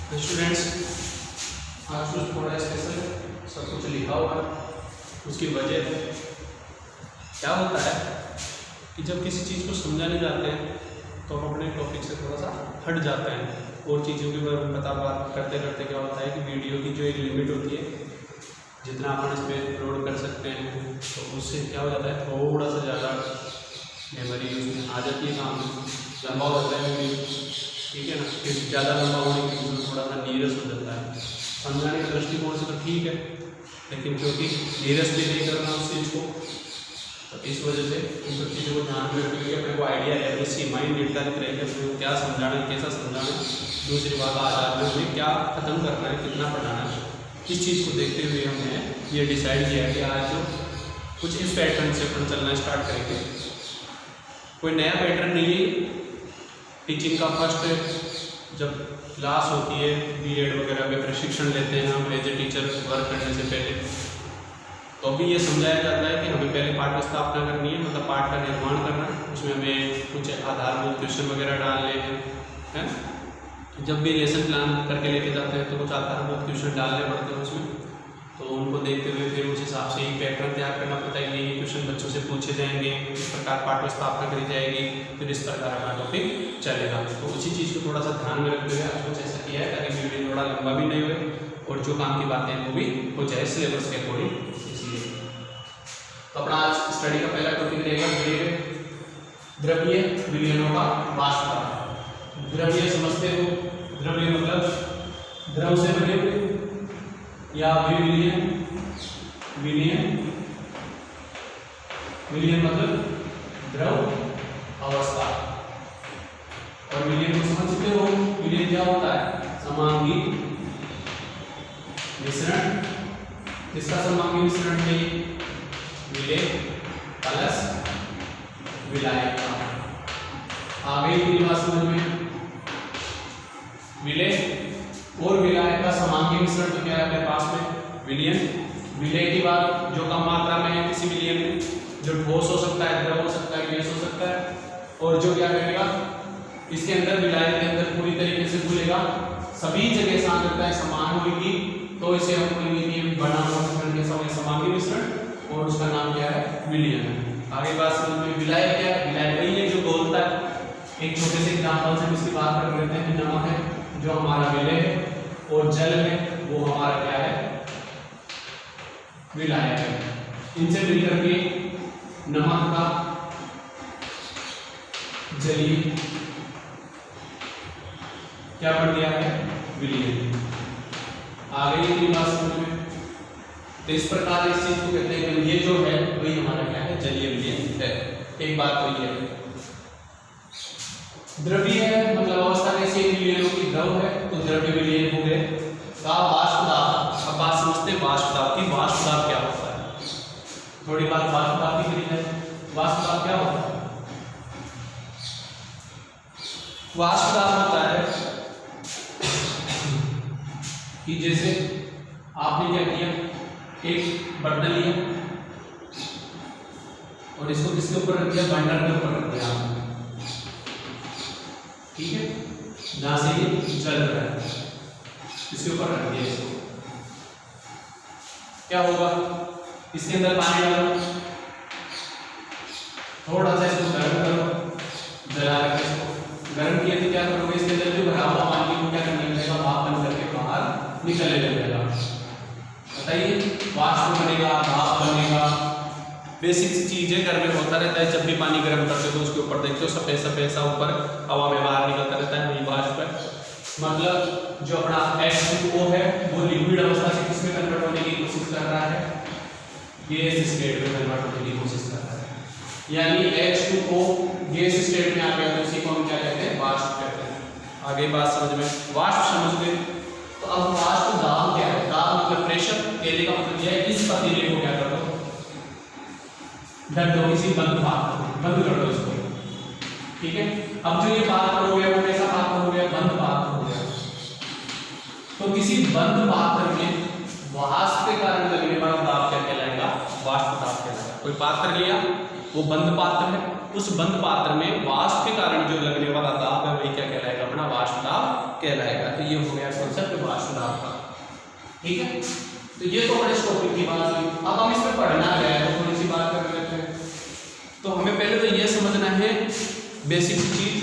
Students, आज कुछ थोड़ा स्पेशल सब कुछ लिखा हुआ है। उसकी वजह क्या होता है कि जब किसी चीज़ को समझाने जाते हैं तो हम अपने टॉपिक से थोड़ा सा हट जाते हैं और चीज़ों के बारे में बात करते करते क्या होता है कि वीडियो की जो एक लिमिट होती है, जितना अपन इस पर अपलोड कर सकते हैं, तो उससे क्या हो जाता है थोड़ा सा ज़्यादा मेमोरी उसमें आ जाती है, काम लंबा हो जाता है वीडियो, ठीक है ना। फिर ज़्यादा लंबा होने की वजह से थोड़ा सा नीरस हो जाता है। समझाने के दृष्टिकोण से तो ठीक है, लेकिन क्योंकि नीरस भी नहीं करना उस चीज़ को, तो इस वजह से इन सब चीज़ों को ध्यान में रखते हुए अपने को आइडिया है, इसकी माइंड निर्धारित रहेगी अपने को क्या समझाना है, कैसा समझाना है। दूसरी बात, आज में हमें क्या खत्म करना है, कितना पढ़ाना है, इस चीज़ को देखते हुए हमने ये डिसाइड किया है कि आज जो कुछ इस पैटर्न से अपन चलना स्टार्ट करेंगे। कोई नया पैटर्न नहीं है। टीचिंग का फर्स्ट जब क्लास होती है, बीएड वगैरह में प्रशिक्षण लेते हैं हम एज ए टीचर वर्क करने से पहले, तो अभी ये समझाया जाता है कि हमें पहले पाठ की स्थापना करनी है, मतलब पाठ का निर्माण करना है। उसमें हमें कुछ आधारभूत क्वेश्चन वगैरह डालने हैं। जब भी लेसन प्लान करके लेके जाते हैं तो कुछ आधारभूत क्वेश्चन डालने पड़ते हैं उसमें, तो उनको देखते हुए फिर उस हिसाब से ही पैटर्न तैयार करना पड़ता है कि ये क्वेश्चन बच्चों से पूछे जाएंगे, इस प्रकार पाठ स्थापना करी जाएगी, फिर इस प्रकार हमारा टॉपिक चलेगा। तो उसी चीज़ को थोड़ा सा ध्यान में रखते हुए आज कुछ ऐसा किया है ताकि वीडियो थोड़ा लंबा भी नहीं हो और जो काम की बातें वो भी हो जाए सिलेबस के अकॉर्डिंग। इसलिए तो अपना आज स्टडी का पहला टॉपिक रहेगा द्रव्य विलयनों का वाष्प। द्रव्य समझते हो, द्रव्य मतलब द्रव से बने हुए या विलयन, विलयन विलयन मतलब द्रव अवस्था। और विलयन को समझते हो, विलयन क्या होता है? समांगी मिश्रण। किसका समांगी मिश्रण है? विलय प्लस विलायक का। आगे की बात समझ में, विलय और विलायक का समांगी मिश्रण तो क्या है अपने पास में? विलयन। विलय की बात जो कम मात्रा में है किसी विलयन में, जो ठोस हो सकता है, द्रव हो सकता है, गैस हो सकता है, और जो क्या करेगा इसके अंदर विलायक के अंदर पूरी तरीके से घुलेगा, सभी जगह सांद्रता समान होगी, तो इसे हम बोलेंगे कि बना हुआ मिश्रण कैसा होगा? समांगी मिश्रण, और उसका नाम क्या है? विलयन। आगे बात समझ में, विलायक क्या है? विलायक वही है जो घोलता है। एक छोटे से एग्जांपल से इसकी बात कर लेते हैं। नमक है जो हमारा विलय है, और जल है वो हमारा क्या है? विलायक है। इनसे मिलकर के नमक का जलीय क्या बन गया है? विलयन। आगे की बात समझ में, तो इस प्रकार इस चीज को कहते हैं कि ये जो है वही हमारा क्या है? जलीय विलयन है। एक बात तो ये है। द्रव्य है मतलब अवस्था कैसी है? विलयनों की द्रव है तो द्रव्य विलयन हो गए। का वाष्प दाब। अब बात समझते हैं वाष्प दाब की। वाष्प दाब क्या होता है? थोड़ी बात वाष्प दाब की करी जाए। वाष्प दाब क्या होता है? वाष्प दाब होता है कि जैसे आपने क्या किया, एक बर्तन लिया और इसको किसके ऊपर रख दिया? बर्नर के ऊपर रख दिया आपने, ठीक है, जहां से ये जल रहा है, इसके ऊपर रख दिया इसको। क्या होगा? इसके अंदर पानी डालो, थोड़ा सा इसको गर्म करो, जला रखो इसको। गर्म किया तो क्या करोगे? इसके अंदर जो भरा हुआ पानी को क्या करने लगेगा? भाप बन करके बाहर निकलने लगेगा। बताइए, वाष्प बनेगा, भाप बनेगा। बेसिक चीज है, घर में होता रहता है। जब भी पानी गर्म करते हो तो उसके ऊपर देखते हो सफेद सफेद सा ऊपर हवा में बाहर निकलता रहता है, वही वाष्प है। मतलब जो अपना H2O है वो लिक्विड अवस्था से किसमें कन्वर्ट होने की कोशिश कर रहा है? गैस स्टेट में कन्वर्ट होने की कोशिश कर रहा है। यानी H2O गैस स्टेट में आ गया तो इसी को हम क्या कहते हैं? वाष्प कहते हैं। आगे बात समझ में, वाष्प समझ गए। तो अब वाष्प दाब क्या है? दाब मतलब प्रेशर। कहने का मतलब यह है इस पतीले को क्या कर दो? ढक दो, किसी बंद पात्र, बंद कर दो इसको, ठीक है। अब जो ये पात्र हो गया वो कैसा पात्र हो गया? बंद पात्र हो गया। तो किसी बंद पात्र में वाष्प के कारण लगने वाला दाब क्या कहलाएगा? वाष्प दाब कहलाएगा। कोई पात्र लिया, वो बंद पात्र है, उस बंद पात्र में वाष्प के कारण जो लगने वाला दाब है वही क्या कहलाएगा? अपना वाष्प दाब कहलाएगा। तो ये हो गया कॉन्सेप्ट वाष्प दाब का। ठीक है, तो ये तो बड़े टॉपिक की बात हुई। अब हम इसमें पढ़ना क्या है तो थोड़ी सी बात कर लेते हैं। तो हमें पहले तो ये समझना है बेसिक चीज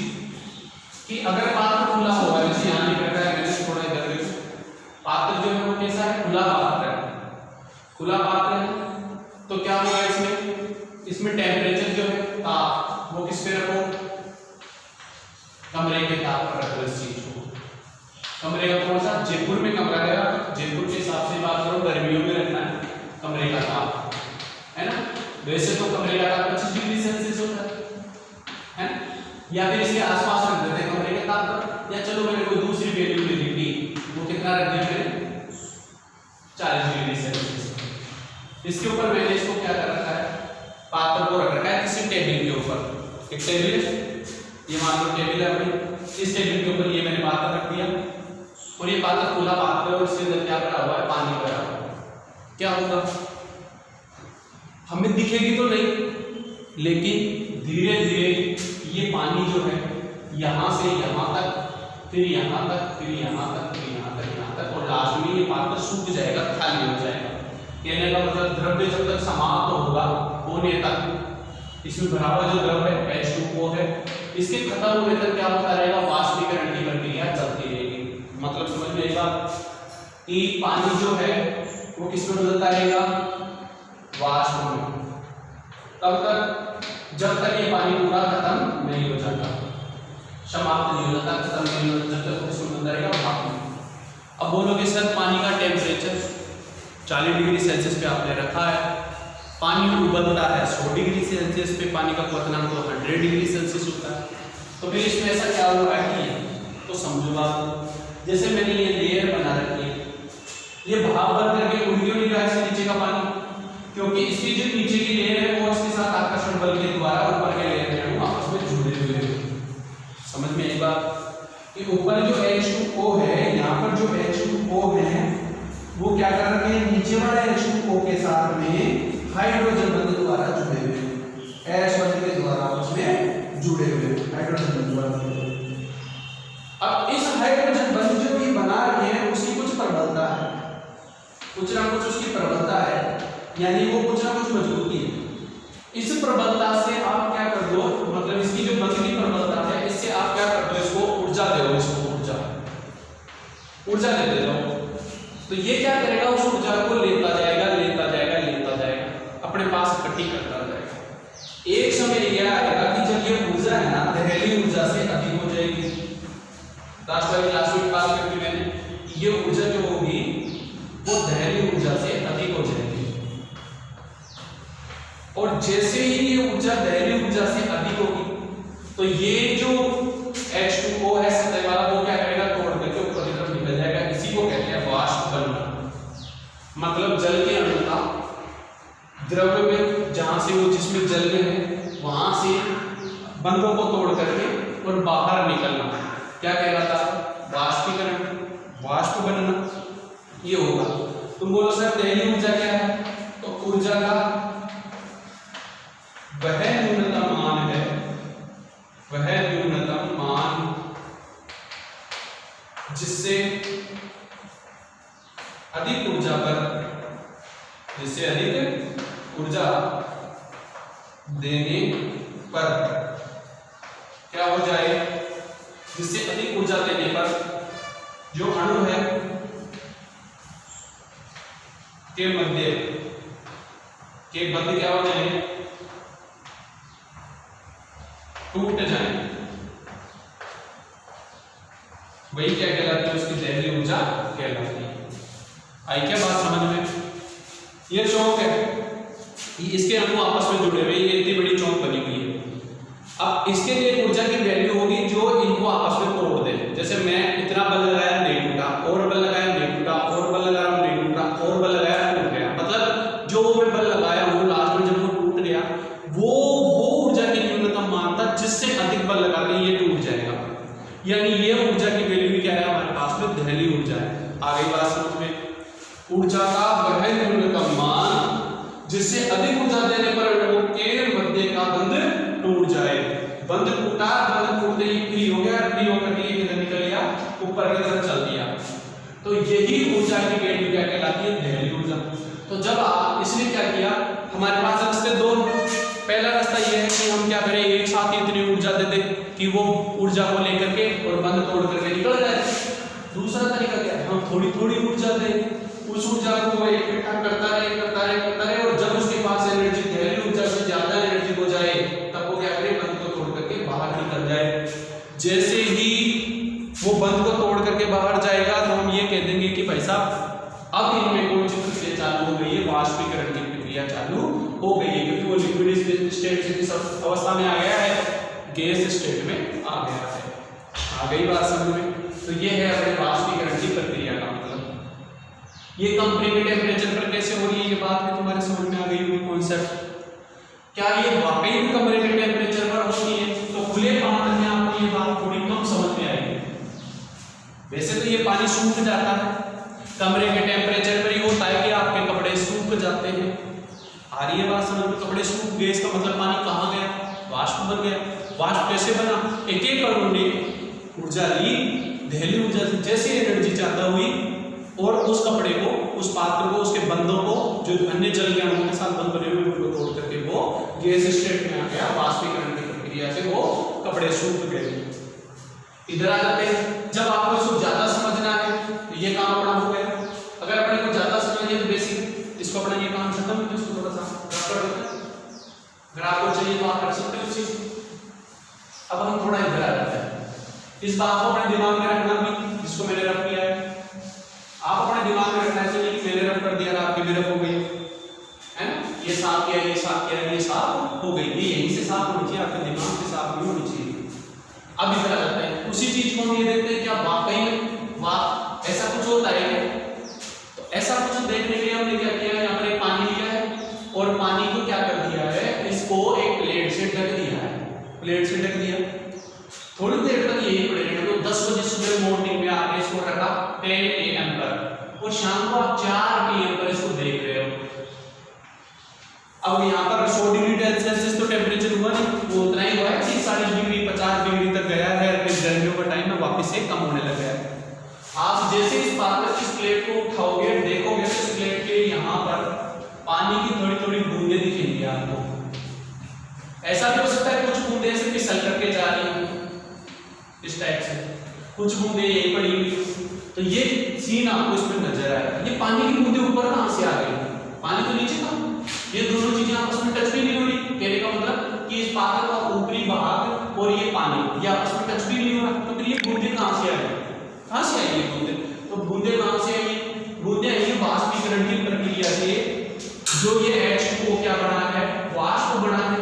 कि अगर पात्र खुला होगा, जैसे यहाँ लिख रखा है, मैंने थोड़ा इधर पात्र जो है वो कैसा है, खुला पात्र है। खुला पात्र है तो क्या होगा इसमें टेम्परेचर जो है ताप वो किस पे रखो, कमरे के ताप पर रखो। इस चीज को कमरे का कौन सा, जयपुर में कमरा है, जयपुर के हिसाब से बात करो, गर्मियों में रखना है कमरे का ताप, है ना। वैसे तो कमरे का ताप 25 डिग्री सेल्सियस होता है, या फिर इसके आसपास रख देते हैं कमरे के ताप पर, या चलो मैंने कोई दूसरी वैल्यू ले ली, वो कितना रख दिया मैंने, 40 डिग्री सेल्सियस। इसके ऊपर मैंने इसको क्या कर रखा है, पात्र को रख रखा है किसी टेबल के ऊपर। एक टेबल है, ये मान लो टेबल है अपनी, इस टेबल के ऊपर ये मैंने पात्र रख दिया और ये पात्र खुला पात्र है और इसके अंदर क्या भरा हुआ है, पानी भरा हुआ है। क्या होगा, हमें दिखेगी तो नहीं, लेकिन धीरे धीरे ये पानी जो है यहाँ से यहाँ तक, फिर यहाँ तक, फिर यहाँ तक, फिर यहाँ तक, यहाँ तक, और लास्ट में ये पात्र सूख जाएगा, खाली हो जाएगा। कहने का मतलब द्रव्य जब तक समाप्त होगा होने तक इसमें भरा हुआ जो द्रव है H2O है, इसके खत्म होने तक क्या होता रहेगा, वाष्पीकरण की प्रक्रिया चलती रहेगी। मतलब समझ में आएगा कि पानी जो है वो किसमें बदलता रहेगा, वाष्प में, तब तक जब तक ये पानी पूरा खत्म नहीं हो जाता, समाप्त नहीं हो जाता, खत्म नहीं हो जाता, जब तक इसमें बदलता रहेगा भाप में। अब बोलोगे सर पानी का टेम्परेचर 40 डिग्री सेल्सियस पे आपने रखा है, पानी उबलता है 100 डिग्री सेल्सियस पे, पानी का क्वथनांक तो 100 डिग्री सेल्सियस होता है, तो फिर इसमें ऐसा क्या हो रहा है, तो समझो आप, जैसे मैंने ये लेयर बना रखी है, ये भाप बन करके उड़ क्यों नहीं रहा है नीचे का पानी, क्योंकि इसकी जो नीचे की लेयर है वो इसके साथ आकर्षण बल के द्वारा ऊपर के लेयर है वो आपस में जुड़े हुए हैं। समझ में आई बात कि ऊपर जो H2O है, यहाँ पर जो H2O है वो क्या कर रहे हैं, नीचे वाले H2O के साथ में हाइड्रोजन बंध द्वारा जुड़े हुए हैं, H बंध के द्वारा उसमें जुड़े हुए हैं, हाइड्रोजन बंध द्वारा। अब इस हाइड्रोजन बंध जो भी बना रहे हैं उसकी कुछ प्रबलता है, कुछ ना कुछ उसकी प्रबलता है, यानी वो कुछ ना कुछ मजबूती है। इस प्रबलता से आप क्या कर दो, मतलब इसकी जो बंध की प्रबलता है इससे आप क्या कर दो, इसको ऊर्जा दो, इसको ऊर्जा देते जाओ, तो ये क्या करेगा, उस ऊर्जा को लेता जाएगा, लेता जाएगा, लेता जाएगा, अपने पास इकट्ठी करता जाएगा। एक समय यह आएगा कि जब ये ऊर्जा है ना दहलीज ऊर्जा से अधिक हो जाएगी। लास्ट वाली क्लास में बात करके मैंने, ये ऊर्जा जो होगी वो दहलीज ऊर्जा से अधिक हो जाएगी, और जैसे ही ये ऊर्जा दहलीज ऊर्जा से अधिक होगी तो ये जो H2O है सतह वाला वो क्या करेगा, तोड़ करके ऊपर की तरफ निकल जाएगा। इसी को कहते हैं वाष्प बनना, मतलब जल के अणु का द्रव्य में जहां से वो जिसमें जल में है वहां से बंधों को तोड़ करके और बाहर निकलना क्या कहलाता है, वाष्पीकरण, वाष्प बनना, ये होगा। तुम बोलो सर दहलीज ऊर्जा क्या है, तो ऊर्जा का वह न्यूनतम मान है, वह न्यूनतम मान जिससे अधिक ऊर्जा पर, जिससे अधिक ऊर्जा देने पर क्या हो जाए, जिससे अधिक ऊर्जा देने पर जो अणु है के मध्य के बंध क्या हो जाए, टूट जाए, वही क्या कहलाती है, उसकी दहलीज ऊर्जा कहलाती है। आई क्या बात समझ में, ये चौक है, इसके अणु आपस में जुड़े हुए, ये इतनी बड़ी चौक बनी हुई है। अब इसके लिए ऊर्जा की वैल्यू होगी जो इनको आपस में तोड़ दे, जैसे मैं इतना बल लगाया नहीं टूटा, और बल लगाया नहीं टूटा, और बल लगाया नहीं टूटा, और बल लगाया टूट गया, मतलब जो मैं बल लगाया हूं लास्ट में जब वो टूट गया वो ऊर्जा की न्यूनतम मान था जिससे अधिक बल लगा के ये टूट जाएगा, यानी ये ऊर्जा की वैल्यू क्या है हमारे पास में, दहलीज ऊर्जा है। आगे बात समझ में, ऊर्जा का वह न्यूनतम मान जिससे अधिक ऊर्जा देने पर अणुओं के मध्य का बंध टूट जाए। बंध टूटा, बंध टूटते ही फ्री हो गया, फ्री होकर के ये किधर निकल गया, ऊपर की तरफ चल दिया। यही ऊर्जा की वैल्यू क्या कहलाती है? दहली ऊर्जा। तो जब आप इसने क्या किया, हमारे पास रास्ते दो, पहला रास्ता ये है कि हम क्या करें, एक साथ इतनी ऊर्जा दे दें कि वो ऊर्जा को लेकर के और बंद तोड़ करके निकल जाए। दूसरा तरीका क्या है, हम थोड़ी थोड़ी ऊर्जा दें, उस ऊर्जा को इकट्ठा करता रहे और जब उसके पास एनर्जी दहली ऊर्जा से ज्यादा एनर्जी हो जाए तब वो क्या करे, बंद को तोड़ करके बाहर निकल जाए। जैसे ही वो बंद को तोड़ करके बाहर जाएगा तो हम ये कह देंगे कि भाई साहब अब इनमें कौन सी प्रक्रिया चालू हो गई है, वाष्पीकरण की प्रक्रिया चालू हो गई है, क्योंकि वो लिक्विड स्टेट से किस अवस्था में आ गया है, गैस स्टेट में आ गया है। आ गई बात समझ में? तो ये है अपने वाष्पीकरण की प्रक्रिया का मतलब। ये कंपनी के टेम्परेचर पर कैसे हो रही है, ये बात भी तुम्हारे समझ में आ गई होगी कॉन्सेप्ट। क्या ये वाकई में कमरे के टेम्परेचर पर होती है? तो खुले पानी में आपको ये बात थोड़ी कम समझ में आएगी। वैसे तो ये पानी सूख जाता है, कमरे के टेम्परेचर पर ही होता है कि आपके कपड़े सूख जाते हैं। आ रही है बात समझ में? कपड़े सूख गए, इसका मतलब पानी कहाँ गया, वाष्प बन गया। वाष्प कैसे बना? एक एक अणु ने ऊर्जा ली दहली ऊर्जा से, जैसे एनर्जी ज्यादा हुई और उस कपड़े को, उस पात्र को, उसके बंधों को, जो अन्य जल के अणुओं के साथ बंध बने हुए उनको तोड़ करके वो गैस स्टेट में आ गया। वाष्पीकरण की प्रक्रिया से वो कपड़े सूख गए। इधर आ जाते हैं, जब आपको इसको ज्यादा समझना है तो ये काम अपना हो गया। अगर अपने को ज्यादा समझिए तो बेसिक इसको अपना ये काम खत्म है, तो इसको थोड़ा सा रफ कर देते हैं। अगर आपको चाहिए तो आप कर सकते हो उस चीज। अब हम थोड़ा इधर आ जाते हैं, इस बात को अपने दिमाग में रखना भी, जिसको मैंने रफ किया है आप अपने दिमाग में रखना चाहिए कि मैंने रफ कर दिया, आपकी भी रफ हो गई है ना, ये साफ किया, ये साफ किया, ये साफ हो गई, ये यहीं से साफ होनी चाहिए, आपके दिमाग से साफ नहीं होनी चाहिए। अब इधर आ जाते हैं, उसी चीज को हम ये देखते हैं क्या वाकई में ऐसा कुछ होता है क्या? तो ऐसा कुछ देखने के लिए हमने क्या किया है, यहाँ पर एक पानी लिया है और पानी को क्या कर दिया है, इसको एक प्लेट से ढक दिया है। प्लेट से ढक दिया, थोड़ी देर तक यही पड़े रहे, तो 10 बजे सुबह मॉर्निंग में आपने इसको रखा 10 AM पर और शाम को आप 4 PM पर इसको देख रहे हो। अब यहाँ पर 100 डिग्री सेल्सियस तो टेम्परेचर हुआ नहीं, वो उतना ही हुआ है, 40 डिग्री 50 डिग्री तक गया है, फिर गर्मियों का टाइम में वापस से कम होने लगा है। आप जैसे इस पात्र की प्लेट को उठाओगे, देखोगे तो इस प्लेट के यहाँ पर पानी की थोड़ी थोड़ी बूंदें दिखेंगी आपको। ऐसा भी हो सकता है कुछ बूंदें से फिसल करके जा रही होंगी इस टाइप से, कुछ बूंदें यही पड़ी हुई, तो ये सीन आपको इसमें नजर आएगा। ये पानी की बूंदें ऊपर कहां से आ गई, पानी तो नीचे था, ये दोनों चीजें आपस में टच भी नहीं हो रही। कहने का मतलब कि इस पात्र का ऊपरी भाग और ये पानी, ये आपस में टच भी नहीं हो रहा, तो फिर ये बूंदें कहां से आ गई, कहां से आई ये बूंदें? तो बूंदें कहां से आई? बूंदें आई वाष्पीकरण की प्रक्रिया से, जो ये H2O क्या बना है, वाष्प बना है,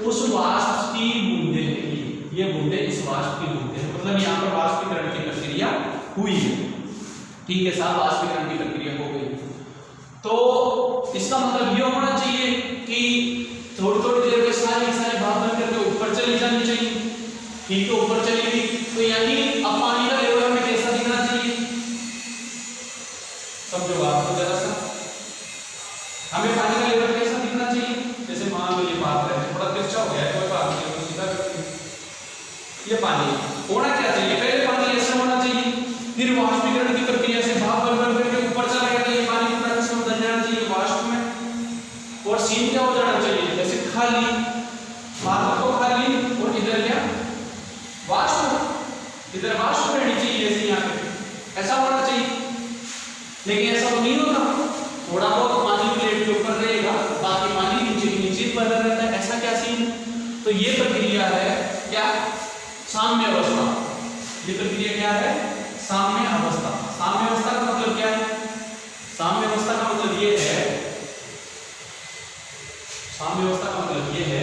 उस वाष्प की बूंदें, ये बूंदें इस वाष्प की बूंदें, मतलब यहाँ पर वाष्पीकरण की प्रक्रिया हुई है। ठीक है साहब, वाष्पीकरण की प्रक्रिया हो गई। तो इसका मतलब ये होना चाहिए कि थोड़ी थोड़ी देर में सारी भाप बन करके ऊपर चली जानी चाहिए। ठीक है, ऊपर चलेगी तो यानी अब पानी का लेवल हमें कैसा दिखना चाहिए, समझो आपको जरा सा, हमें पानी का लेवल कैसा दिखना चाहिए? जैसे मान लो ये बात है, थोड़ा तिरछा हो गया है, कोई बात नहीं, सीधा करके ये पानी होना क्या चाहिए, पहले पानी ऐसा होना चाहिए, फिर वाष्पीकरण की प्रक्रिया से भाप बन करके ऊपर चला गया, ये पानी पूरा इसमें बदल जाना चाहिए वाष्प में, और सीन क्या हो जाना चाहिए, जैसे खाली पात्र को खाली और इधर क्या वाष्प, इधर वाष्प रहनी चाहिए जैसे यहाँ पे, ऐसा होना चाहिए। लेकिन ऐसा तो नहीं होता, थोड़ा बहुत पानी प्लेट के ऊपर रहेगा, बाकी पानी नीचे नीचे बना रहता है, ऐसा क्या सीन? तो ये प्रक्रिया है क्या, साम्य अवस्था। ये प्रक्रिया क्या है, साम्य अवस्था। साम्य अवस्था का मतलब क्या है? साम्य अवस्था का मतलब ये है, साम्य अवस्था का मतलब ये है,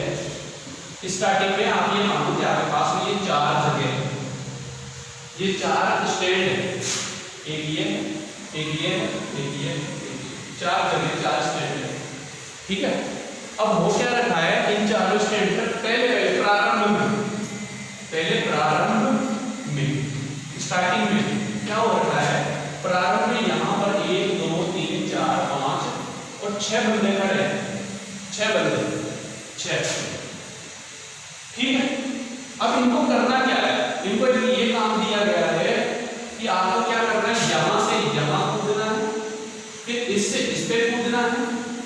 स्टार्टिंग में आप ये मानो कि आपके पास में ये 4 जगह है, ये 4 स्टैंड है, एक ये, एक ये, एक ये, 4 जगह 4 स्टैंड है। ठीक है, अब हो क्या रखा है, इन 4 स्टैंड पर पहले प्रारंभ में स्टार्टिंग में क्या हो रखा है, प्रारंभ में यहाँ पर 1 2 3 4 5 और 6 बंदे खड़े हैं, 6 बंदे, 6। ठीक है, अब इनको करना क्या है, इनको ये काम दिया गया है कि आपको क्या करना है, यहाँ से यहाँ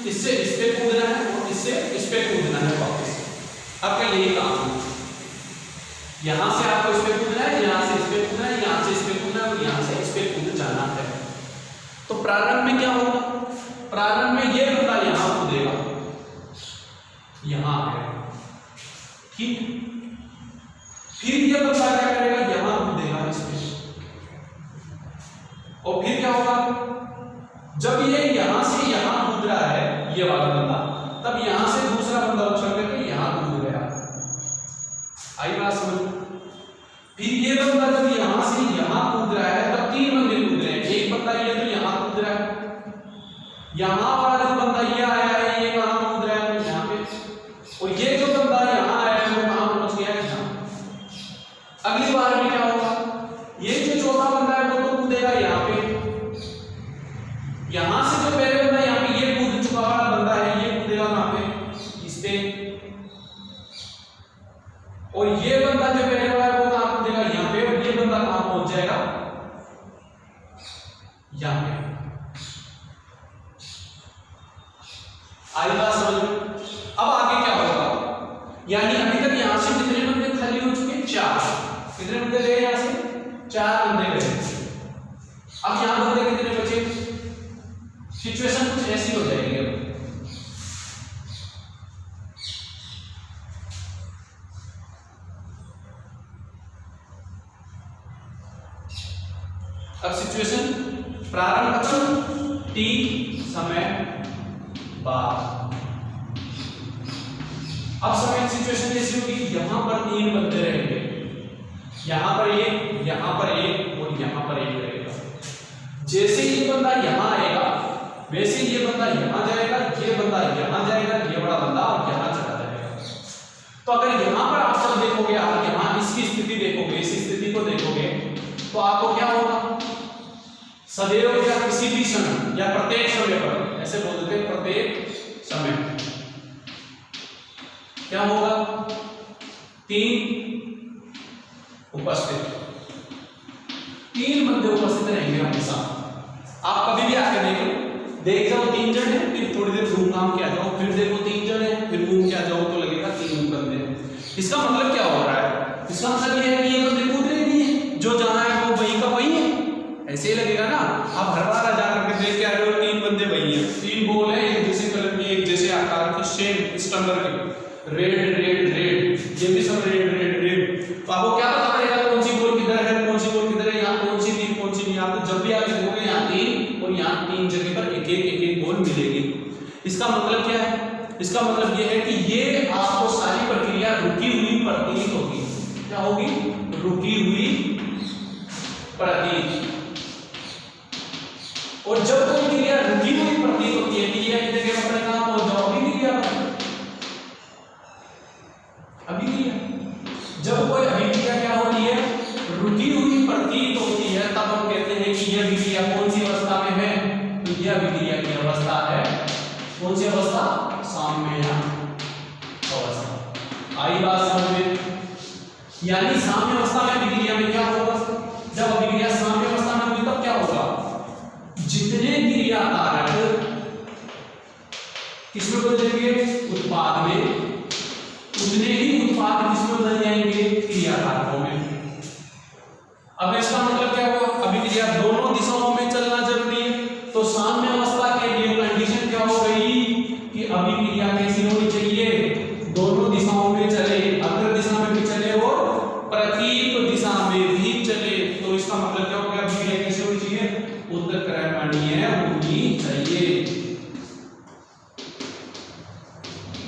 इससे इस पे कूदना है और इससे इस पे कूदना है वापस। आपका यही काम है, यहां से आपको इस पे कूदना है, यहां से इस पे कूदना है, यहां से इस पे कूदना है और यहां से इस पे कूद जाना है। तो प्रारंभ में क्या होगा, प्रारंभ में ये बंदा यहां कूदेगा, यहां है, ठीक। फिर ये बंदा क्या करेगा, यहां कूदेगा इस पे, और फिर क्या होगा, जब ये यहां से यहां कूद रहा है ये वाला बंदा, तब यहां से दूसरा बंदा उछल करके यहां कूद गया। आई बात समझ। फिर ये बंदा जब यहां से यहां कूद रहा है तब तीन बंदे कूद रहे हैं, एक बंदा ये तो यहां कूद रहा है, यहां वाला जो बंदा ये आया है ये कहां कूद रहा है, यहां पे, और ये जो बंदा यहां आया है वो कहां पहुंच गया है, यहां। अगली बार में क्या होगा, ये जो चौथा बंदा है वो तो कूदेगा यहां पे, यहां से जो पहले बंदा यहां पे ये कूद चुका वाला बंदा है ये कूदेगा कहां पे, इस पे, और ये बंदा जो पहले वाला है वो कहां कूदेगा, यहां पे, और ये बंदा कहां पहुंच जाएगा, यहां पे। आई बात समझ में। अब आगे क्या होगा, यानी अभी तक यहां से कितने बंदे खाली हो चुके हैं, 4। कितने बंदे गए यहां से, 4 बंदे गए। अब यहां बंदे कितने बचे, सिचुएशन कुछ ऐसी हो जाएगी। अब सिचुएशन प्रारंभ कब, t समय बाद। अब समय सिचुएशन कैसी होगी, यहां पर 3 बंदे रहेंगे, यहां पर एक, यहां पर एक और यहां पर एक रहेगा। जैसे ये बंदा यहां आएगा वैसे ये बंदा यहां जाएगा, ये बंदा यहां जाएगा, ये बड़ा बंदा और यहां चला जाएगा। तो अगर यहां पर आप सब देखोगे, आप यहां इसकी स्थिति देखोगे, इस स्थिति को देखोगे, तो आपको क्या होगा, सदैव या किसी भी समय या प्रत्येक समय पर, ऐसे बोलते हैं प्रत्येक समय क्या होगा, 3 उपस्थित, 3 बंदे उपस्थित रहेंगे हमेशा। आप कभी भी आके देख जाओ 3 जन है, फिर थोड़ी देर घूम घाम के आ जाओ, फिर देखो 3 जन है, फिर घूम के आ जाओ तो लगेगा 3 बंदे हैं। इसका मतलब क्या हो रहा है, इसका मतलब ये है कि ये बंदे कूद रहे नहीं है, जो जहां है वो वही का वही है, ऐसे ही लगेगा ना। आप हर बार जा करके देख के आ रहे हो 3 बंदे वही हैं, 3 बॉल है एक जैसे कलर की, एक जैसे आकार की, सेम स्टम्बर की, रेड रेड रेड, ये भी सब रेड रेड रेड। तो आपको क्या पता पड़ेगा कौन सी बॉल किधर है, कौन सी बॉल किधर है, यहाँ कौन सी थी कौन सी नहीं। आप जब भी आगे देखोगे यहाँ 3 और यहाँ 3 जगह पर एक एक बॉल मिलेगी। इसका मतलब क्या है, इसका मतलब ये है कि ये आपको सारी प्रक्रिया रुकी हुई प्रतीत होगी। क्या होगी, रुकी हुई प्रतीत। और जब कोई क्रिया रुकी हुई प्रतीत होती है कि ये जगह पर कहां पहुंच जाओ, अभी क्रिया, अभी क्रिया, जब कोई अभिक्रिया क्या होती है, रुकी हुई प्रतीत होती है, तब हम कहते हैं कि यह अभिक्रिया कौन सी अवस्था में है, तो यह अभिक्रिया की अवस्था है, कौन सी अवस्था, साम्य अवस्था। आई बात समझ में। यानी साम्य अवस्था में अभिक्रिया में क्या होगा, जब अभिक्रिया साम्य अवस्था में होगी तब क्या होगा, जितने क्रिया कारक किसमें बदल जाएंगे, उत्पाद में, उतने ही उत्पाद किसमें बदल जाएंगे, क्रिया कारकों में। अब इसका मतलब क्या हुआ, अभिक्रिया दोनों दिशाओं में चलना जरूरी है। तो साम्य अवस्था के लिए कंडीशन क्या हो गई कि अभिक्रिया कैसी होनी चाहिए, दोनों दिशाओं में चले, अग्र दिशा में भी चले और प्रतीक दिशा में भी चले। तो इसका मतलब क्या हो गया, अभिक्रिया कैसी होनी चाहिए, उत्क्रमणीय होनी चाहिए,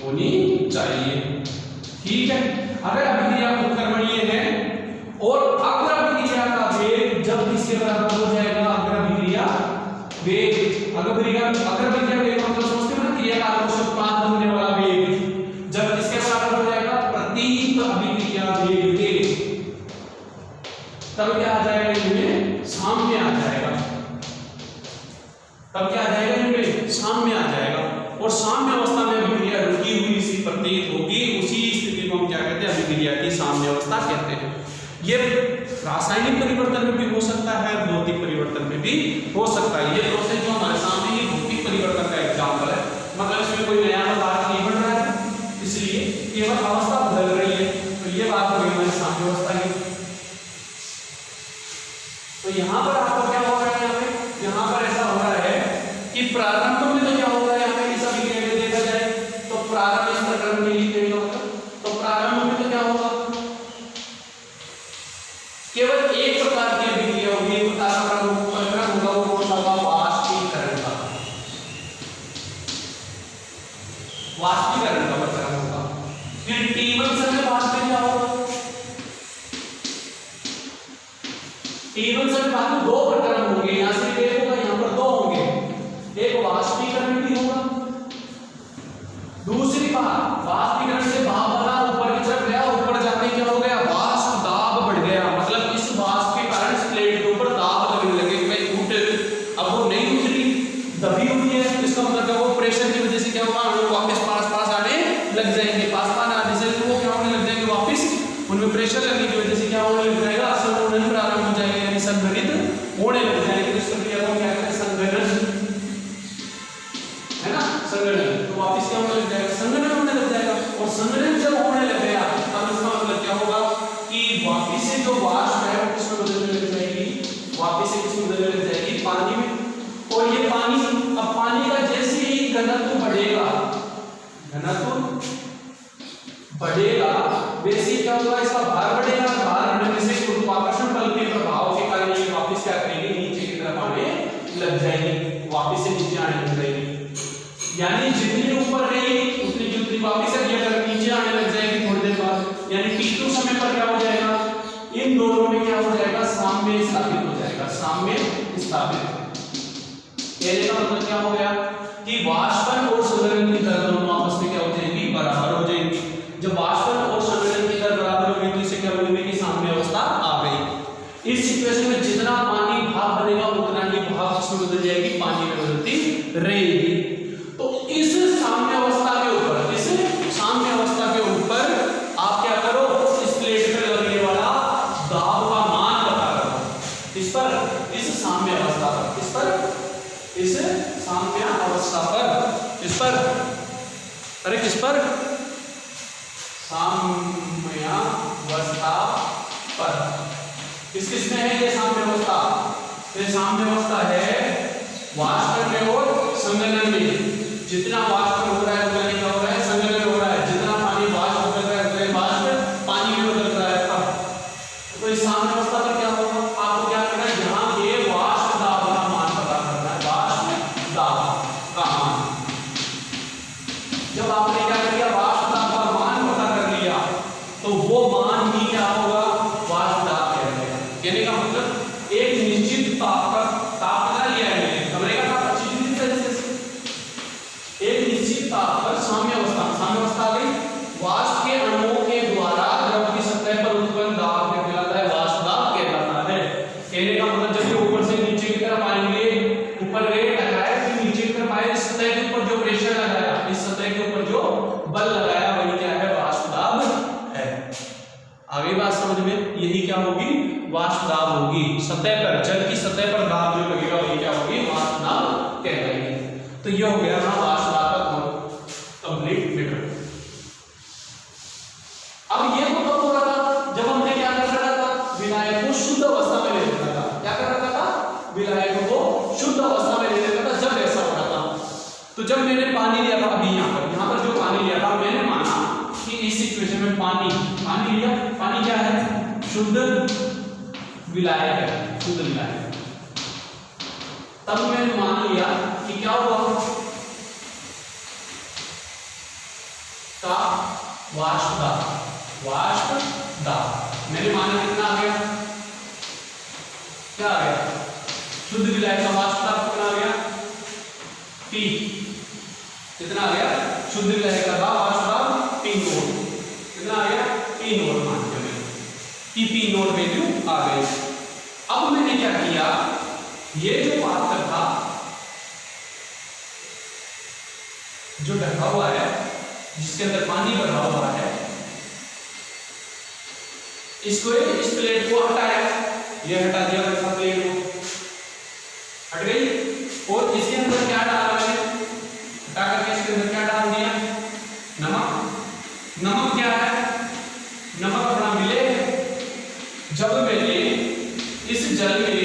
होनी चाहिए। ठीक है, अगर अभिक्रिया उत्क्रमणीय है और अग्र अभिक्रिया का वेग जब इसके बराबर हो जाएगा, अग्र अभिक्रिया वेग, अग्र अभिक्रिया वेग मतलब समझते हो ना, क्रिया कारकों से उत्पाद होने वाला वेग जब इसके बराबर हो जाएगा प्रतीक अभिक्रिया वेग के, तब क्या आ जाएगा, इनमें साम्य आ जाएगा। तब क्या आ जाएगा, इनमें साम्य आ जाएगा। और साम्य अवस्था में अभिक्रिया रुकी हुई सी प्रतीत होगी, उसी स्थिति को हम क्या कहते हैं, अभिक्रिया की साम्य अवस्था कहते हैं। ये रासायनिक परिवर्तन में भी हो सकता है, भौतिक परिवर्तन में भी हो सकता है। ये प्रोसेस जो हमारे सामने ही भौतिक परिवर्तन का एग्जाम्पल है, मगर हमारी साम्यावस्था की। तो यहाँ पर आपको क्या हो रहा है, यहाँ पर ऐसा हो रहा है कि प्रारंभ में तो क्या होगा, यहाँ पे सभी के देखा जाए तो प्रारंभ इस प्रकरण में लिखे होगा। तो प्रारंभ में तो क्या होगा, केवल एक प्रकार की अभिक्रिया होगी, एक प्रकार का प्रकरण होगा, वो कौन सा होगा, वाष्पीकरण का, वाष्पीकरण का प्रकरण होगा। फिर T1 समय वाष्प में क्या होगा, T1 समय वाष्प में दो प्रकरण होंगे, यहाँ सिर्फ एक होगा, यहाँ पर दो होंगे, एक वाष्पीकरण भी होगा, दूसरी बात वाष्पीकरण से भाप बना ऊपर की तरफ गया, ऊपर जाके क्या हो गया, वाष्प दाब बढ़ गया, मतलब इस वाष्प के कारण इस प्लेट के ऊपर दाब लगने लगे कि भाई उठ, अब वो नहीं उतरी, दबी हुई है, इसका मतलब वो प्रेशर की वजह से क्या होगा, वो वापस पास आने लग जाएंगे, पास आने से वो क्या होने लग जाएंगे, वापस उनमें प्रेशर लगने की वजह से क्या होने लग जाएगा, असंघनन प्रारंभ हो जाएगा, यानी संघनित होने लग जाएंगे। इस प्रक्रिया को क्या कहते हैं, संघनन, है ना, संघनन। तो वापस क्या होने लग जाएगा, संघनन होने लग जाएगा, और संघनन जब होने लग गया तब इसका मतलब क्या होगा कि वापस से जो वाष्प है वो किसमें बदलने लग जाएगी, वापस से किसमें बदलने लग जाएगी, पानी में। और ये पानी, अब पानी का जैसे ही घनत्व बढ़ेगा, घनत्व बढ़ेगा, वैसे क्या होगा, इसका भार बढ़ेगा, भार बढ़ने से गुरुत्वाकर्षण बल के प्रभाव के कारण ये वापस क्या करेंगे, नीचे की तरफ आने लग जाएंगे, वापस से नीचे आने लग जाएंगे, यानी जितनी ऊपर गई उतनी की उतनी वापस अगर नीचे आने लग जाएगी थोड़ी देर बाद, यानी T2 समय पर क्या हो जाएगा, इन दोनों में क्या हो जाएगा, साम्य स्थापित हो जाएगा, साम्य स्थापित। कहने का मतलब क्या हो गया कि वाष्पन और संघनन की दर दोनों आपस में क्या हो जाएंगी, बराबर हो जाएंगी। जब वाष्पन और संघनन की दर बराबर होगी तो इसे क्या बोलेंगे कि साम्य अवस्था आ गई। इस सिचुएशन में जितना पानी भाप बनेगा उतना ही भाप किसमें बदल जाएगी, पानी में बदलती रहेगी। तो इस साम्य अवस्था के ऊपर, इस साम्य अवस्था के ऊपर आप क्या करो, इस प्लेट पर लगने वाला दाब का मान पता करो, इस पर, इस साम्य अवस्था पर, इस पर, इस साम्य अवस्था पर, इस पर, अरे किस पर, साम्य अवस्था पर, किस में है ये साम्य अवस्था, ये साम्य अवस्था है वाष्पन में और संघनन में। जितना वाष्प हो रहा है उतना क्या हो रहा है, संघनन हो रहा है, जितना पानी वाष्प बदल रहा है उतना वाष्प पानी में बदल रहा है। तो इस साम्य अवस्था पर क्या होगा, आपको क्या करना है, यहाँ ये वाष्प दाब का मान पता करना है, वाष्प दाब का मान। जब आपने क्या किया, वाष्प दाब का मान पता कर लिया तो वो मान ही क्या होगा, वाष्प दाब कहलाएगा। कहने का मतलब एक निश्चित ताप बता लिया है, कमरे का ताप अच्छी तरीके से, एक निश्चित ताप पर साम्य अवस्था आ गई, वाष्प के अणुओं के द्वारा द्रव की सतह पर उत्पन्न दाब क्या कहलाता है, वाष्प दाब कहलाता है। कहने का मतलब जब ये ऊपर से नीचे की तरफ आएंगे, ऊपर गए टकराए, फिर नीचे की तरफ आए, इस सतह के ऊपर जो प्रेशर लगाया, इस सतह के ऊपर जो बल लगाया वही क्या है, वाष्प दाब है। आगे बात समझ में, यही क्या होगी, वाष्प दाब होगी। सतह पर, जल की सतह पर दाब जो लगेगा वही क्या होगी, वाष्प दाब कहलाएगी। तो ये हो गया ना वाष्प दाब का कंप्लीट मीटर। अब ये तो कब हो रहा था, जब हमने क्या कर रखा था, विलायक को शुद्ध अवस्था में ले रखा था। क्या कर रखा था, विलायक को शुद्ध अवस्था में ले रखा था, जब ऐसा हो रहा था। तो जब मैंने पानी लिया था, अभी यहाँ पर जो पानी लिया था, मैंने माना कि इस सिचुएशन में पानी लिया, पानी क्या है, शुद्ध विलायक है, शुद्ध विलायक। तब मैंने मान लिया कि क्या हुआ, का वाष्प दाब मैंने माना कितना आ गया, क्या आ गया, शुद्ध विलायक का वाष्प दाब कितना आ गया, P, कितना आ गया, शुद्ध विलायक का वाष्प दाब P नोट, कितना आ गया, P नोट मान लिया मैंने, कि P नोट वैल्यू आ गई। अब मैंने क्या किया, ये जो पात्र था जो ढका हुआ है, जिसके अंदर पानी भरा हुआ है, इसको, इस प्लेट को हटाया, ये हटा दिया वैसा प्लेट को हट गई, और इसके अंदर क्या डाला मैंने, हटा करके इसके अंदर क्या डाल दिया, नमक। नमक क्या है, नमक अपना मिले जब मैंने इस जल में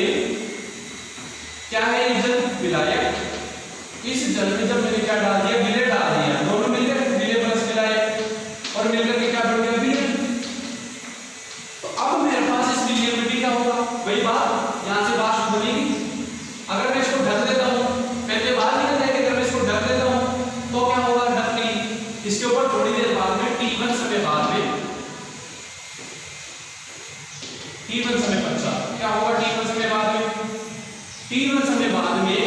क्या है, ये जल विलायक, इस जल में जब मैंने क्या डाल दिया, विलय डाल दिया, दोनों मिलकर विलय प्लस विलायक और मिलकर के क्या बन गया, विलय। तो अब मेरे पास इस विलय में भी क्या होगा, वही बात, यहां से वाष्प बनेगी। अगर मैं इसको ढक देता हूं, पहले बाहर निकल जाएगी, अगर मैं इसको ढक देता हूं तो क्या होगा, ढकनी इसके ऊपर थोड़ी देर बाद में T1 समय बाद में, T1 समय पश्चात क्या होगा, T1 समय बाद में, T1 समय बाद में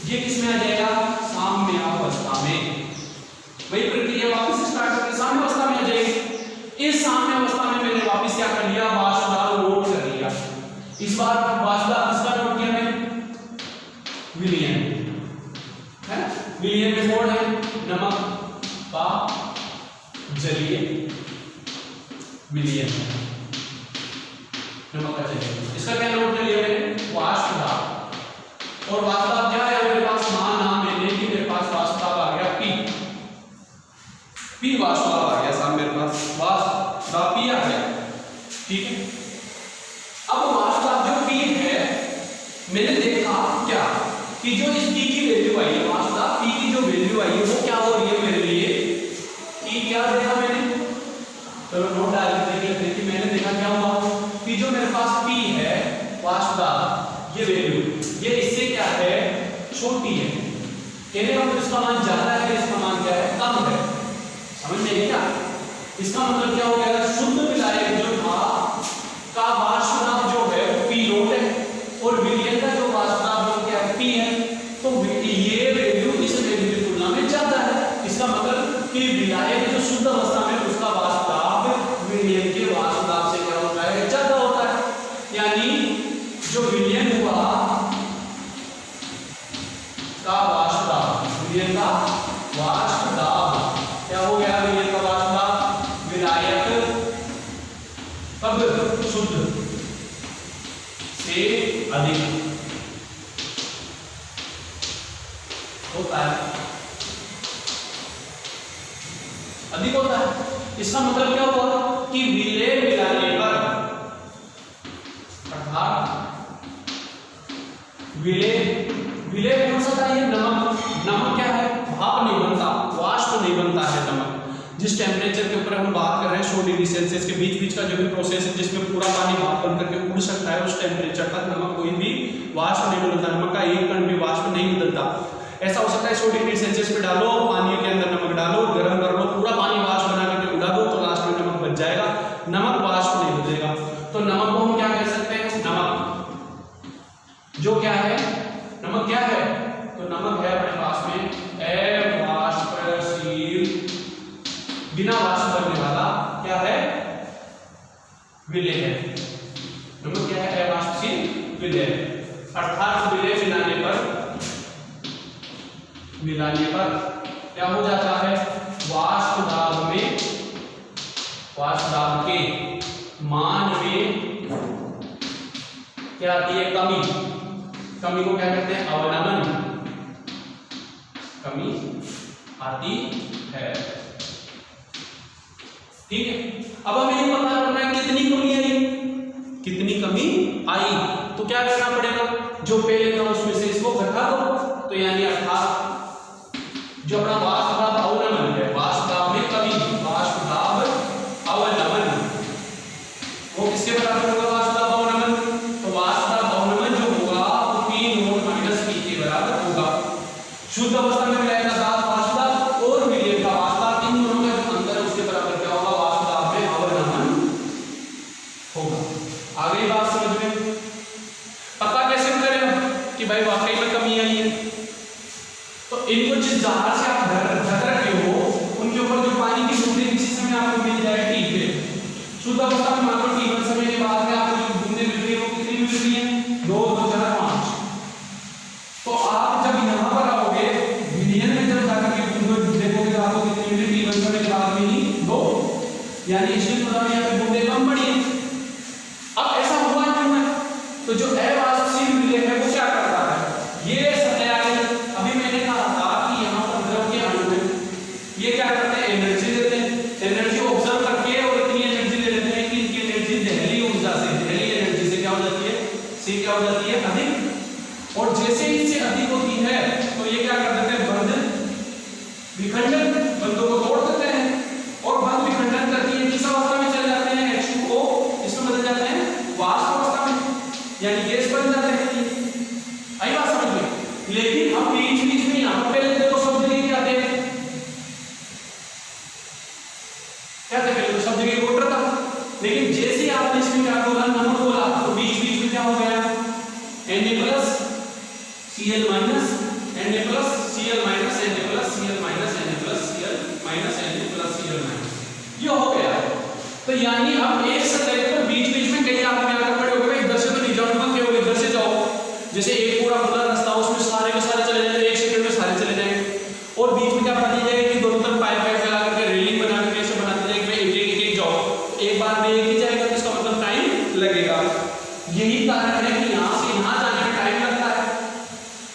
ये किसमें आ जाएगा, साम्य अवस्था में। वही प्रक्रिया वापस स्टार्ट करके साम्य अवस्था में आ जाएगी। इस साम्य अवस्था में मैंने वापस क्या कर लिया, वाष्प दाब नोट कर लिया। इस बार वाष्प दाब किसका नोट किया मैंने, विलयन है, विलयन में मोड है नमक का जलीय विलयन, नमक का जलीय। इसका क्या नोट कर लिया मैंने, वाष्प दाब। और वाष्प दाब क्या है मेरे पास, मान मैंने कि मेरे पास वाष्प दाब आ गया P वाष्प दाब आ गया, सामने मेरे पास वाष्प दाब P आ गया, ठीक है। अब वाष्प दाब जो P है, मैंने देखा क्या कि जो इस P की वैल्यू आई है, वाष्प दाब P की जो वैल्यू आई है वो क्या हो रही है मेरे लिए, P क्या देखा मैंने, तो नोट डाल के देख लेते हैं कि मैंने देखा क्या हुआ कि जो मेरे पास P है वाष्प दाब, ये वैल्यू ये इससे क्या है, छोटी है, कहने का मतलब इसका मान ज्यादा है, इसका मान क्या है, कम है। समझ में आई क्या, इसका मतलब क्या हो गया, शुद्ध विलायक जो था का वाष्प दाब जो है वो P नोट है और विलयन का जो वाष्प दाब जो क्या है, P है। तो ये वैल्यू इस वैल्यू की तुलना में ज्यादा है। इसका मतलब कि विलायक जो शुद्ध अवस्था में उसका वाष्प दाब विलयन के वाष्प दाब से क्या होता है, ज्यादा होता है। यानी जो विलयन हुआ का वाष्प दाब, विलयन का वाष्प दाब क्या हो गया, विलयन का वाष्प दाब विलायक कब, शुद्ध से अधिक होता है, अधिक होता है। इसका मतलब क्या हुआ कि विलय मिलाने पर, अर्थात विलय कौन सा था, ये नमक। नमक क्या है, भाप नहीं बनता, वाष्प नहीं बनता है नमक। जिस टेम्परेचर के ऊपर हम बात कर रहे हैं 100 डिग्री सेल्सियस के बीच बीच का जो भी प्रोसेस है जिसमें पूरा पानी भाप बन करके उड़ सकता है, उस टेम्परेचर तक नमक कोई भी वाष्प नहीं बदलता, नमक का एक कण भी वाष्प नहीं बदलता। ऐसा हो सकता है 100 डिग्री सेल्सियस पे डालो, पानी के अंदर नमक डालो, गर्म कर लो, पूरा पानी वाष्प बना करके उड़ा दो, तो लास्ट में नमक बच जाएगा, नमक वाष्प नहीं बदलेगा। तो नमक को हम क्या कह सकते हैं, नमक जो क्या है, नमक क्या है, तो नमक है अपने पास में अवाष्पशील, बिना वाष्प करने वाला क्या है, विलय है। नमक क्या है, अवाष्पशील विलय, अर्थात विलय मिलाने पर क्या हो जाता है, वाष्प दाब में, वाष्प दाब के मान में क्या आती है, कमी। कमी को क्या कहते हैं, अवनमन, कमी आती है, ठीक है। अब हमें ये पता करना है कितनी कमी आई, कितनी कमी आई, तो क्या करना पड़ेगा, जो पहले था उसमें से इसको घटा दो, तो यानी अर्थात जो अपना वाष्प दाब अवनमन है, वाष्प दाब में कमी, वाष्प दाब अवनमन, वो किसके बराबर होगा, वाष्प दाब अवनमन, तो वाष्प दाब अवनमन जो होगा वो P नोट माइनस P के बराबर होगा। शुद्ध अवस्था में मिलाएगा दाब, वाष्प दाब और विलयन का वाष्प दाब, इन दोनों का जो अंतर है उसके बराबर क्या होगा, वाष्प दाब में अवनमन होगा। आगे बात समझ में, पता कैसे करें कि भाई वाकई में कमी आई है, तो इनको जिस जहाज से आप ढक रखे हो उनके ऊपर जो पानी की बूंदें किसी समय आपको मिल जाए T पे, शुद्ध अवस्था में मानो T1 समय के बाद में आपको जो बूंदें मिल रही है वो कितनी मिल रही है, 2 2 4 5। तो आप जब यहाँ पर आओगे विलयन में जब जाकर के बूंदें देखोगे तो आपको कितनी मिली, T1 समय के बाद में ही 2, यानी इसलिए थोड़ा यहाँ पे बूंदें कम पड़ी है। अब ऐसा हुआ क्यों है, तो जो अवाष्पशील विलय है वो क्या करता है, ये अभी मैंने कहा था कि यहाँ पर द्रव के अणु में ये क्या करते हैं, एनर्जी देते हैं, एनर्जी ऑब्जर्व करके और इतनी एनर्जी ले लेते हैं कि इनकी एनर्जी दहली ऊर्जा से, दहली से क्या हो जाती है अधिक, और जैसे इससे अधिक होती है तो ये क्या कर देते हैं बंध विखंडन, बंधों को तोड़ देते हैं और बंध विखंडन करती है किस अवस्था में चले जाते हैं H2O इसमें बदल जाते हैं वाष्प अवस्था में, यानी गैस बन जाते हैं। आई बात समझ में? लेकिन हम बीच बीच में यहाँ पर पहले तो सब जगह क्या थे, क्या थे पहले तो सब जगह वोटर था, लेकिन जैसे आपने इसमें क्या बोला नमक बोला तो बीच बीच में क्या हो गया Na plus Cl minus Na plus Cl minus Na plus Cl minus Na plus Cl minus Na plus Cl minus, ये हो गया। तो यानी अब एक सतह पर बीच बीच में कई आदमी आकर खड़े हो गए, इधर से तो नहीं जाओ केवल इधर से जाओ, जैसे एक पूरा खुला रास्ता उसमें सारे के सारे चले जाएंगे, एक सेकंड में सारे चले जाएंगे, और बीच में क्या बना दी जाएगी कि दोनों तरफ पाइप पाइप लगा करके रेलिंग बना करके ऐसे बना दी जाएगी एक एक जाओ, एक बार में एक ही जाएगा तो इसका मतलब टाइम लगेगा। यही कारण है कि यहाँ से यहाँ जाने में टाइम लगता है,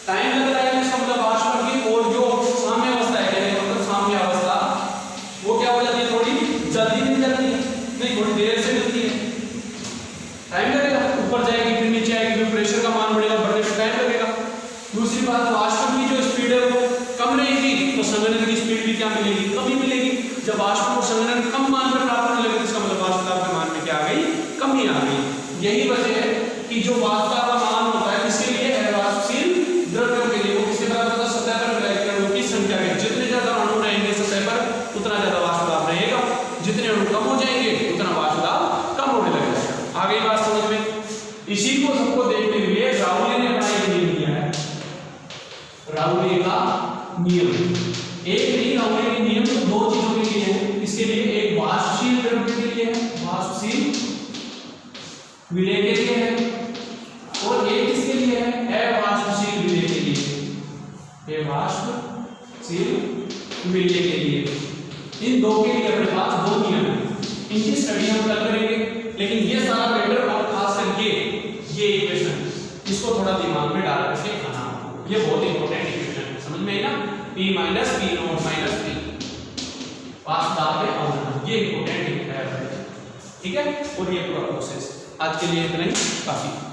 टाइम लगता है इसका मतलब वाष्प की, और जो साम्य अवस्था है कहने का मतलब साम्य अवस्था वो क्या हो जाती है थोड़ी जल्दी मिल जाती है, नहीं थोड़ी देर से मिलती है, टाइम लगेगा, ऊपर जाएगी फिर नीचे आएगी फिर प्रेशर का मान बढ़ेगा, बढ़ने में टाइम लगेगा। दूसरी बात वाष्प की जो स्पीड है वो कम रहेगी तो संघनन की स्पीड भी क्या मिलेगी कम ही मिलेगी, जब वाष्प को संघनन कम मान पर प्राप्त होने लगे इसका मतलब वाष्प दाब के मान में क्या आ गई कमी आ गई। यही वजह है कि जो वाष्प दाब का मान होता है किसके लिए अवाष्पशील द्रव्यों के लिए, वो किसके बराबर होता है सतह पर इलेक्ट्रॉनों की संख्या के, जितने ज्यादा अणु रहेंगे सतह पर उतना ज्यादा वाष्प दाब रहेगा, जितने अणु कम हो जाएंगे उतना वाष्प दाब कम होने लगेगा। आ गई बात समझ में? इसी को सबको देखते हुए राउले ने अपना एक नियम दिया है, राउले का नियम, एक नहीं राउले के नियम तो दो चीजों के लिए है, इसके लिए एक वाष्पशील द्रव्य के लिए है, वाष्पशील विलय के लिए है, और एक किसके लिए है अवाष्पशील विलय के लिए, अवाष्पशील विलय के लिए। इन दो के लिए अपने पास दो नियम है, इनकी स्टडी हम कल करेंगे, लेकिन ये सारा मैटर और खास करके ये इक्वेशन इसको थोड़ा दिमाग में डाल करके आना, ये बहुत इंपॉर्टेंट इक्वेशन है, समझ में आई ना? P minus P not minus P वाष्प दाब के अवधारणा, ये इंपॉर्टेंट है, ठीक है? और ये पूरा प्रोसेस आज के लिए इतना ही काफी।